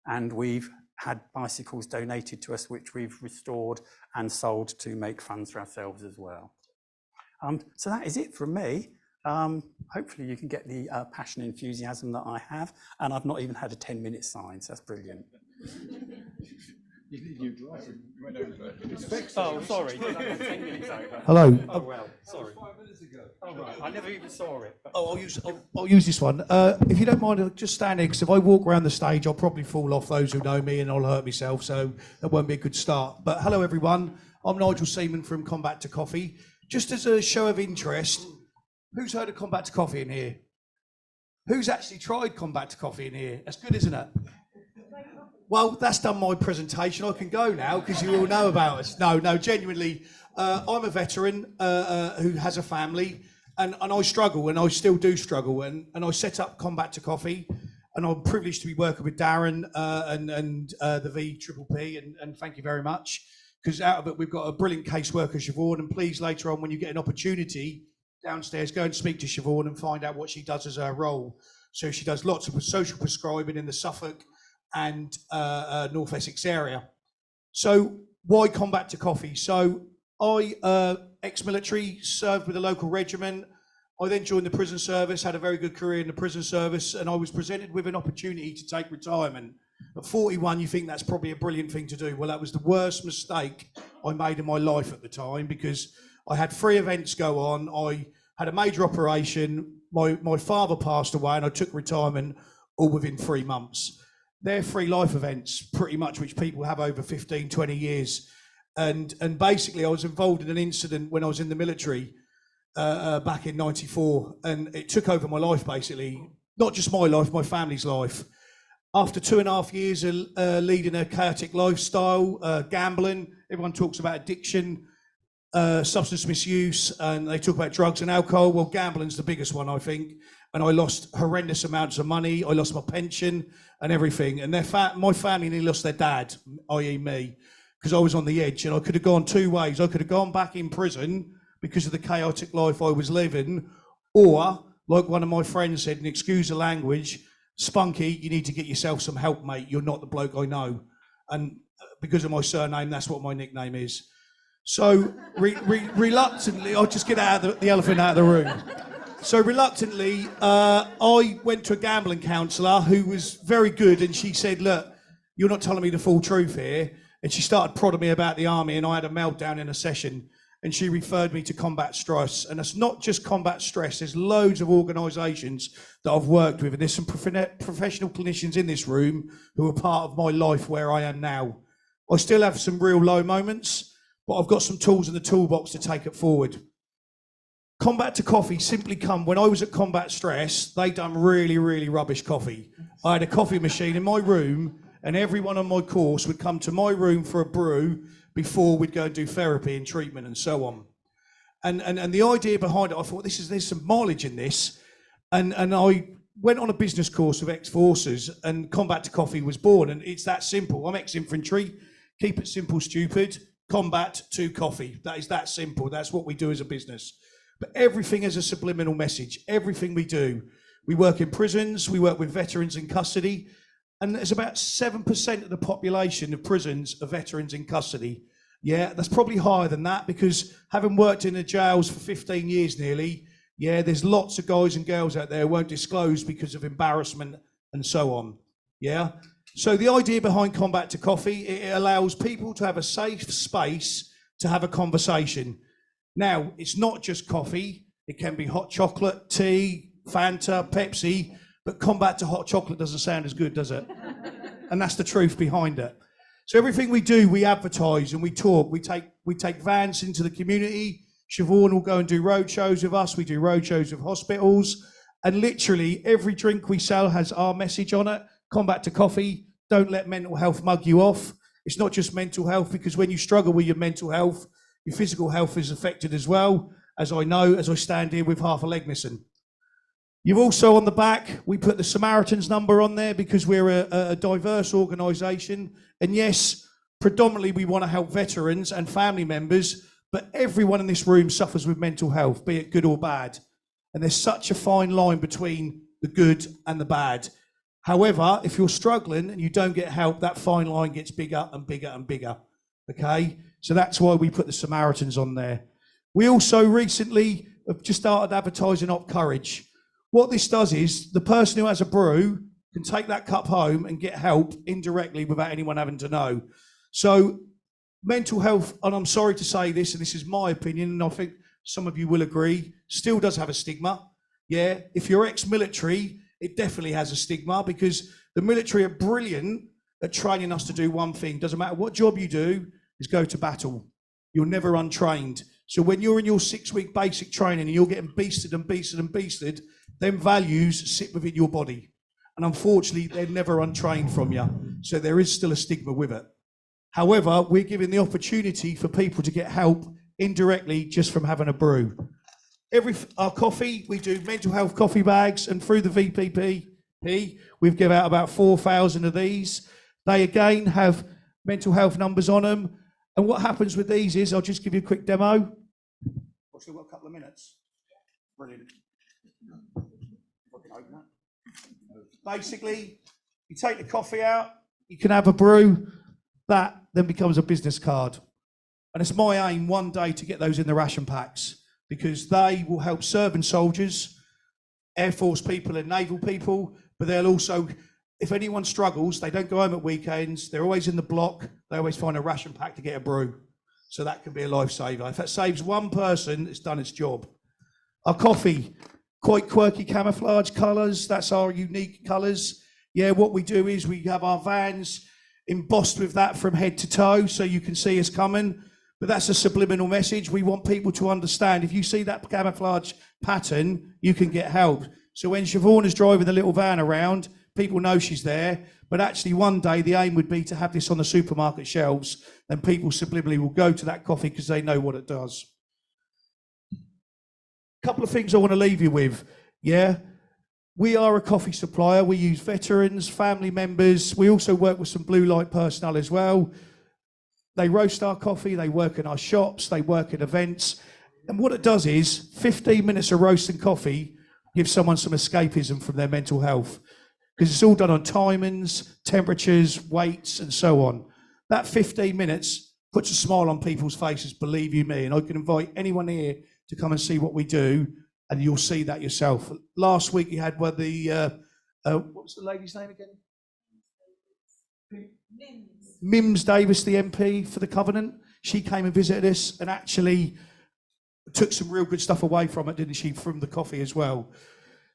And we've had bicycles donated to us, which we've restored and sold to make funds for ourselves as well. So that is it from me. Hopefully you can get the passion and enthusiasm that I have, and I've not even had a 10-minute sign, so that's brilliant. Oh, sorry. 10 minutes over. Hello. Oh, well, sorry. 5 minutes ago. Oh, right. I never even saw it. But... Oh, I'll use this one. If you don't mind, I'll just stand here, because if I walk around the stage, I'll probably fall off those who know me, and I'll hurt myself, so that won't be a good start. But hello, everyone. I'm Nigel Seaman from Combat to Coffee. Just as a show of interest, who's heard of Combat to Coffee in here? Who's actually tried Combat to Coffee in here? That's good, isn't it? Well, that's done my presentation. I can go now because you all know about us. No, genuinely, I'm a veteran who has a family, and I struggle, and I still do struggle, and I set up Combat to Coffee, and I'm privileged to be working with Darren and the VPPP, and thank you very much, because out of it we've got a brilliant caseworker, Siobhan, and please later on when you get an opportunity downstairs, go and speak to Siobhan and find out what she does as her role. So she does lots of social prescribing in the Suffolk and North Essex area. So why Combat to Coffee? So I, ex-military, served with a local regiment. I then joined the prison service, had a very good career in the prison service, and I was presented with an opportunity to take retirement. At 41, you think that's probably a brilliant thing to do. Well, that was the worst mistake I made in my life at the time, because I had 3 events go on. I had a major operation. My father passed away, and I took retirement all within 3 months. They're 3 life events, pretty much, which people have over 15, 20 years. And basically, I was involved in an incident when I was in the military back in '94, and it took over my life, basically. Not just my life, my family's life. After 2.5 years of leading a chaotic lifestyle, gambling, everyone talks about addiction, substance misuse, and they talk about drugs and alcohol. Well, gambling's the biggest one, I think. And I lost horrendous amounts of money. I lost my pension and everything. And my family nearly lost their dad, i.e. me, because I was on the edge. And I could have gone 2 ways. I could have gone back in prison because of the chaotic life I was living, or like one of my friends said, and excuse the language, Spunky, you need to get yourself some help, mate. You're not the bloke I know. And because of my surname, that's what my nickname is. So reluctantly, I'll just get the elephant out of the room. So reluctantly, I went to a gambling counsellor who was very good, and she said, look, you're not telling me the full truth here. And she started prodding me about the army, and I had a meltdown in a session, and she referred me to Combat Stress. And it's not just Combat Stress, there's loads of organisations that I've worked with, and there's some professional clinicians in this room who are part of my life where I am now. I still have some real low moments, but I've got some tools in the toolbox to take it forward. Combat to Coffee simply come, when I was at Combat Stress, they done really, really rubbish coffee. I had a coffee machine in my room, and everyone on my course would come to my room for a brew before we'd go and do therapy and treatment and so on. And the idea behind it, I thought, there's some mileage in this. And I went on a business course with ex-forces, and Combat to Coffee was born, and it's that simple. I'm ex-infantry, keep it simple, stupid, combat to coffee. That is that simple. That's what we do as a business. But everything is a subliminal message. Everything we do. We work in prisons, we work with veterans in custody, and there's about 7% of the population of prisons are veterans in custody. Yeah, that's probably higher than that, because having worked in the jails for 15 years nearly, yeah, there's lots of guys and girls out there who won't disclose because of embarrassment and so on. Yeah. So the idea behind Combat to Coffee, it allows people to have a safe space to have a conversation. Now, it's not just coffee. It can be hot chocolate, tea, Fanta, Pepsi, but Combat to hot chocolate doesn't sound as good, does it? And that's the truth behind it. So everything we do, we advertise and we talk. We take vans into the community. Siobhan will go and do road shows with us. We do road shows with hospitals. And literally every drink we sell has our message on it. Combat to Coffee, don't let mental health mug you off. It's not just mental health, because when you struggle with your mental health, your physical health is affected as well, as I know, as I stand here with half a leg missing. You've also, on the back, we put the Samaritans number on there because we're a diverse organisation. And yes, predominantly we want to help veterans and family members, but everyone in this room suffers with mental health, be it good or bad. And there's such a fine line between the good and the bad. However, if you're struggling and you don't get help, that fine line gets bigger and bigger and bigger. Okay? So that's why we put the Samaritans on there. We also recently have just started advertising Op Courage. What this does is the person who has a brew can take that cup home and get help indirectly without anyone having to know. So mental health, and I'm sorry to say this, and this is my opinion, and I think some of you will agree, still does have a stigma. Yeah, if you're ex-military, it definitely has a stigma, because the military are brilliant at training us to do one thing. Doesn't matter what job you do, is go to battle. You're never untrained. So when you're in your 6-week basic training and you're getting beasted and beasted and beasted, them values sit within your body. And unfortunately, they're never untrained from you. So there is still a stigma with it. However, we're giving the opportunity for people to get help indirectly just from having a brew. Our coffee, we do mental health coffee bags, and through the VPP, we've given out about 4,000 of these. They again have mental health numbers on them. And what happens with these is, I'll just give you a quick demo. I've still got a couple of minutes. Brilliant. If I can open that. Basically, you take the coffee out, you can have a brew, that then becomes a business card. And it's my aim one day to get those in the ration packs, because they will help serving soldiers, Air Force people and naval people, but they'll also, if anyone struggles, they don't go home at weekends, they're always in the block, they always find a ration pack to get a brew. So that can be a lifesaver. If that saves one person, it's done its job. Our coffee, quite quirky camouflage colours, that's our unique colours. Yeah, what we do is we have our vans embossed with that from head to toe, so you can see us coming. But that's a subliminal message. We want people to understand, if you see that camouflage pattern, you can get help. So when Siobhan is driving the little van around, people know she's there. But actually one day the aim would be to have this on the supermarket shelves, and people subliminally will go to that coffee because they know what it does. Couple of things I want to leave you with. Yeah, we are a coffee supplier. We use veterans, family members. We also work with some blue light personnel as well. They roast our coffee, they work in our shops, they work in events. And what it does is 15 minutes of roasting coffee give someone some escapism from their mental health. Because it's all done on timings, temperatures, weights, and so on. That 15 minutes puts a smile on people's faces, believe you me, and I can invite anyone here to come and see what we do, and you'll see that yourself. Last week you had what was the lady's name again? Mims Davis, the MP for the Covenant. She came and visited us and actually took some real good stuff away from it, didn't she, from the coffee as well.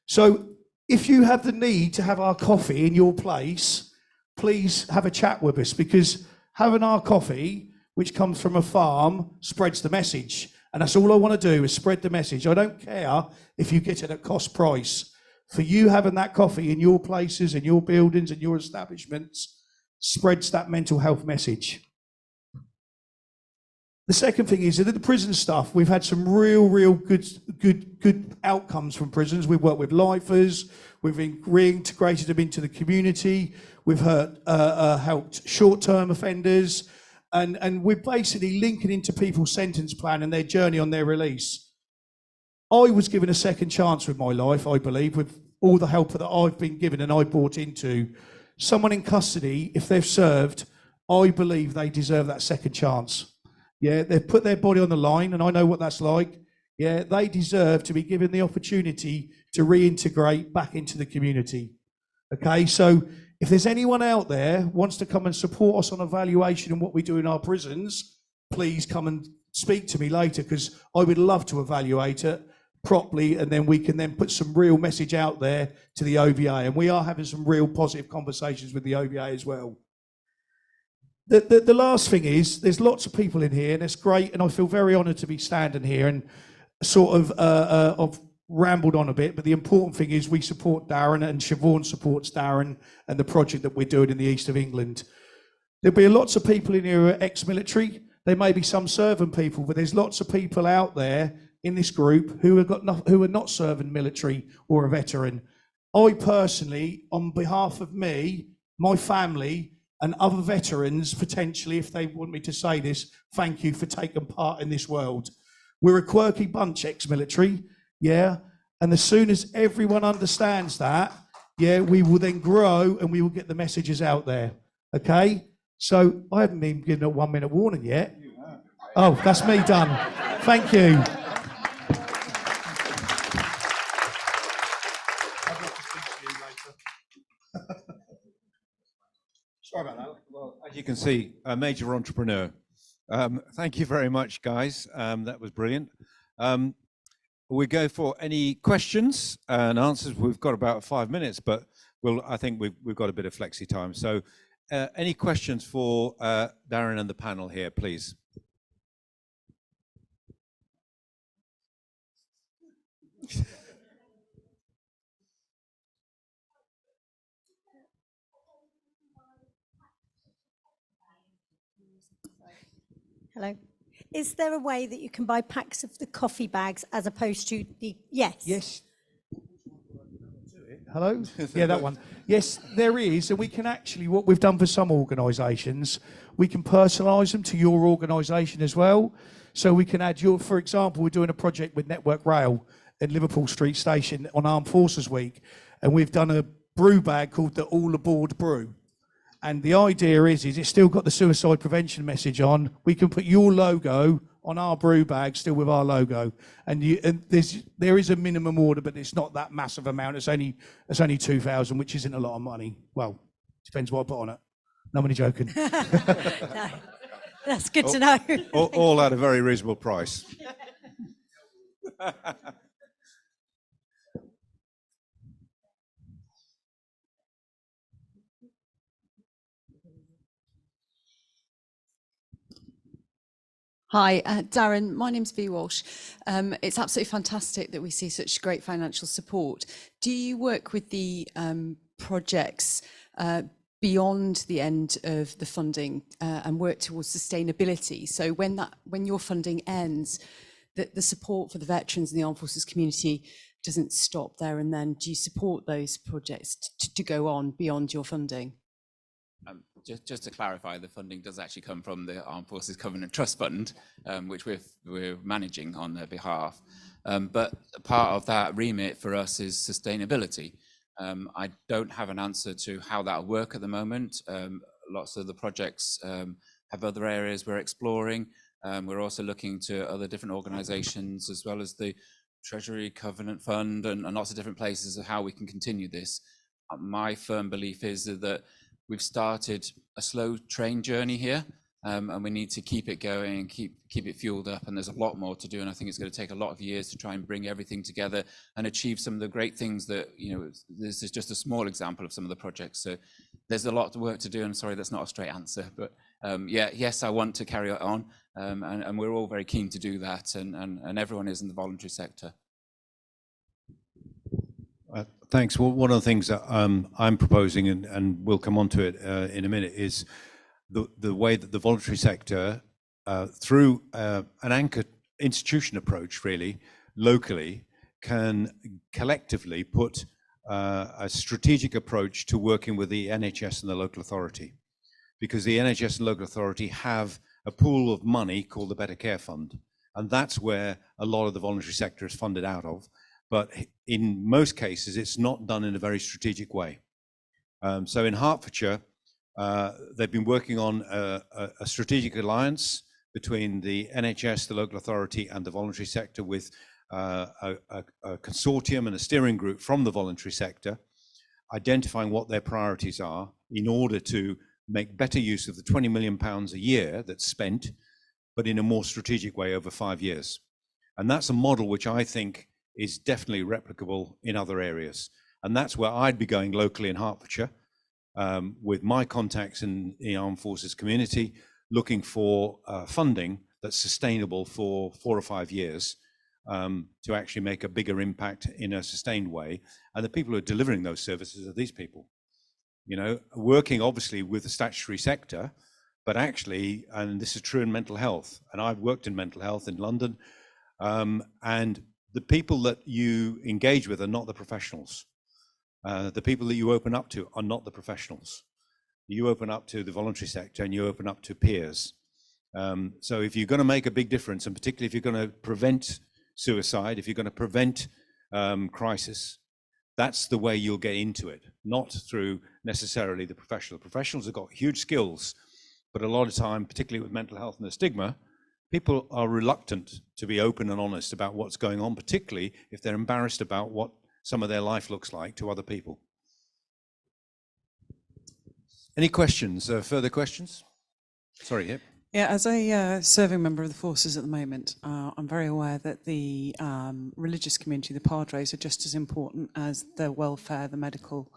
So if you have the need to have our coffee in your place, please have a chat with us, because having our coffee, which comes from a farm, spreads the message. And that's all I want to do, is spread the message. I don't care if you get it at cost price. For you having that coffee in your places, in your buildings, in your establishments, spreads that mental health message. The second thing is that the prison stuff, we've had some real good outcomes from prisons. We've worked with lifers, we've reintegrated them into the community, we've helped short-term offenders, and we're basically linking into people's sentence plan and their journey on their release. I was given a second chance with my life, I believe, with all the help that I've been given and I bought into. Someone in custody, if they've served, I believe they deserve that second chance. Yeah, they've put their body on the line, and I know what that's like. Yeah, they deserve to be given the opportunity to reintegrate back into the community. Okay, so if there's anyone out there who wants to come and support us on evaluation and what we do in our prisons, please come and speak to me later, because I would love to evaluate it properly, and then we can then put some real message out there to the OVA. And we are having some real positive conversations with the OVA as well. The last thing is, there's lots of people in here, and it's great, and I feel very honoured to be standing here and sort of rambled on a bit, but the important thing is we support Darren, and Siobhan supports Darren and the project that we're doing in the east of England. There'll be lots of people in here who are ex-military. There may be some serving people, but there's lots of people out there in this group who are not serving military or a veteran. I personally, on behalf of me, my family, and other veterans, potentially, if they want me to say this, thank you for taking part in this world. We're a quirky bunch, ex-military, yeah? And as soon as everyone understands that, yeah, we will then grow and we will get the messages out there, okay? So I haven't been given a 1 minute warning yet. Oh, that's me done. Thank you. Sorry about that. Well, as you can see, a major entrepreneur. Thank you very much, guys. That was brilliant. We go for any questions and answers. We've got about 5 minutes, but I think we've got a bit of flexi time. So any questions for Darren and the panel here, please? Hello. Is there a way that you can buy packs of the coffee bags as opposed to the... Yes. Yes. Hello? Yeah, that one. Yes, there is. And we can actually, what we've done for some organisations, we can personalise them to your organisation as well. So we can add your, for example, we're doing a project with Network Rail at Liverpool Street Station on Armed Forces Week. And we've done a brew bag called the All Aboard Brew. And the idea is it's still got the suicide prevention message on. We can put your logo on our brew bag, still with our logo. And there is a minimum order, but it's not that massive amount. It's only 2,000, which isn't a lot of money. Well, depends what I put on it. No, I'm only joking. No, that's good to know. all at a very reasonable price. Hi, Darren, my name's V Walsh. It's absolutely fantastic that we see such great financial support. Do you work with the projects beyond the end of the funding and work towards sustainability? So when your funding ends, the support for the veterans and the armed forces community doesn't stop there and then. Do you support those projects to go on beyond your funding? Just to clarify, the funding does actually come from the Armed Forces Covenant Trust Fund, which we're managing on their behalf. But part of that remit for us is sustainability. I don't have an answer to how that'll work at the moment. Lots of the projects have other areas we're exploring. We're also looking to other different organisations, as well as the Treasury Covenant Fund and lots of different places of how we can continue this. My firm belief is that we've started a slow train journey here, and we need to keep it going and keep it fueled up. And there's a lot more to do, and I think it's going to take a lot of years to try and bring everything together and achieve some of the great things that, you know, this is just a small example of some of the projects. So there's a lot of work to do, and sorry, that's not a straight answer, but yeah, yes, I want to carry it on, and we're all very keen to do that, and everyone is in the voluntary sector. Thanks. Well, one of the things that I'm proposing, and we'll come on to it in a minute, is the way that the voluntary sector, through an anchor institution approach, really, locally, can collectively put a strategic approach to working with the NHS and the local authority. Because the NHS and local authority have a pool of money called the Better Care Fund. And that's where a lot of the voluntary sector is funded out of. But in most cases, it's not done in a very strategic way. So in Hertfordshire, they've been working on a strategic alliance between the NHS, the local authority, and the voluntary sector, with a consortium and a steering group from the voluntary sector, identifying what their priorities are in order to make better use of the £20 million a year that's spent, but in a more strategic way over 5 years. And that's a model which I think is definitely replicable in other areas. And that's where I'd be going locally in Hertfordshire, with my contacts in the armed forces community, looking for funding that's sustainable for 4 or 5 years, to actually make a bigger impact in a sustained way. And the people who are delivering those services are these people, you know, working obviously with the statutory sector, but actually, and this is true in mental health, and I've worked in mental health in London, and the people that you engage with are not the professionals. The people that you open up to are not the professionals. You open up to the voluntary sector and you open up to peers. So if you're going to make a big difference, and particularly if you're going to prevent suicide, if you're going to prevent crisis, that's the way you'll get into it, not through necessarily the professional. Professionals have got huge skills, but a lot of time, particularly with mental health and the stigma, people are reluctant to be open and honest about what's going on, particularly if they're embarrassed about what some of their life looks like to other people. Any questions, further questions? Sorry, Hip. Yeah, as a serving member of the forces at the moment, I'm very aware that the religious community, the padres, are just as important as the welfare, the medical,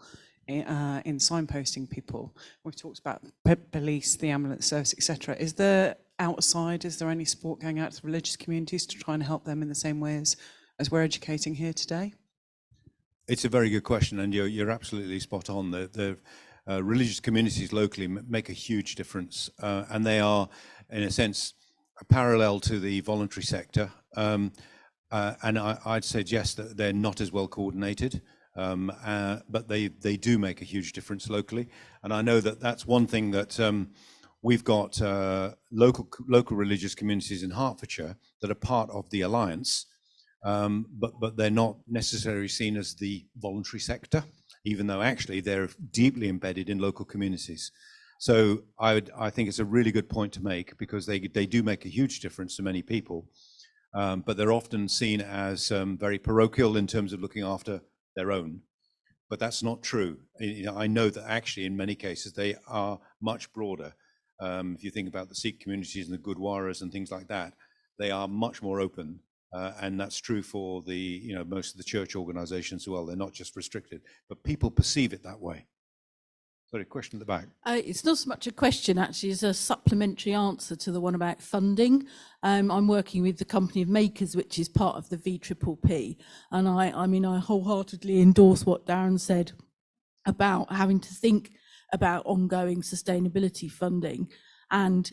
in signposting people. We've talked about police, the ambulance service, etc. Is there any support going out to religious communities to try and help them in the same way as we're educating here today? It's a very good question, and you're absolutely spot on. The religious communities locally make a huge difference, and they are, in a sense, a parallel to the voluntary sector. And I'd suggest that they're not as well coordinated, but they do make a huge difference locally. And I know that that's one thing that we've got local religious communities in Hertfordshire that are part of the alliance, but they're not necessarily seen as the voluntary sector, even though actually they're deeply embedded in local communities. So I think it's a really good point to make, because they do make a huge difference to many people, but they're often seen as very parochial in terms of looking after their own. But that's not true. I know that actually in many cases they are much broader. If you think about the Sikh communities and the Gurdwaras and things like that, they are much more open. And that's true for the, most of the church organizations as well. They're not just restricted, but people perceive it that way. Sorry, question at the back. It's not so much a question, actually, as a supplementary answer to the one about funding. I'm working with the Company of Makers, which is part of the VPPP. And I wholeheartedly endorse what Darren said about having to think about ongoing sustainability funding. And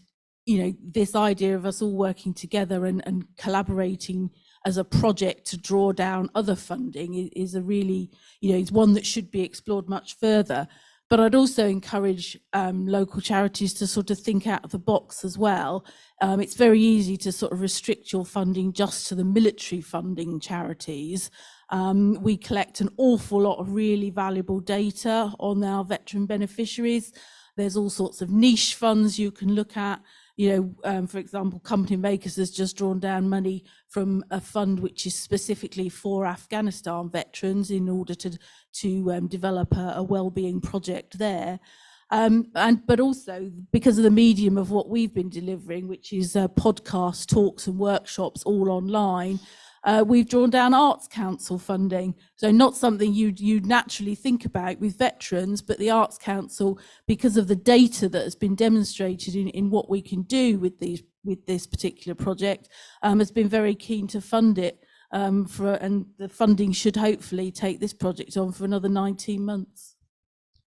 this idea of us all working together and collaborating as a project to draw down other funding is a really, is one that should be explored much further. But I'd also encourage local charities to sort of think out of the box as well. It's very easy to sort of restrict your funding just to the military funding charities. We collect an awful lot of really valuable data on our veteran beneficiaries. There's all sorts of niche funds you can look at. For example, Company Makers has just drawn down money from a fund which is specifically for Afghanistan veterans in order to develop a wellbeing project there. But also because of the medium of what we've been delivering, which is podcasts, talks and workshops all online, we've drawn down Arts Council funding. So not something you'd naturally think about with veterans, but the Arts Council, because of the data that has been demonstrated in what we can do with this particular project, has been very keen to fund it. And the funding should hopefully take this project on for another 19 months.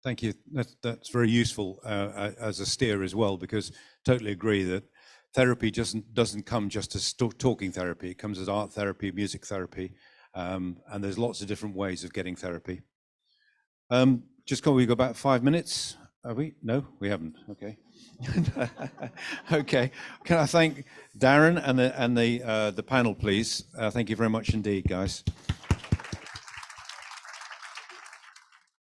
Thank you. That's very useful as a steer as well, because totally agree that therapy doesn't come just as talking therapy. It comes as art therapy, music therapy, and there's lots of different ways of getting therapy. We've got about 5 minutes. Have we? No, we haven't. Okay. Okay. Can I thank Darren and the panel, please? Thank you very much indeed, guys.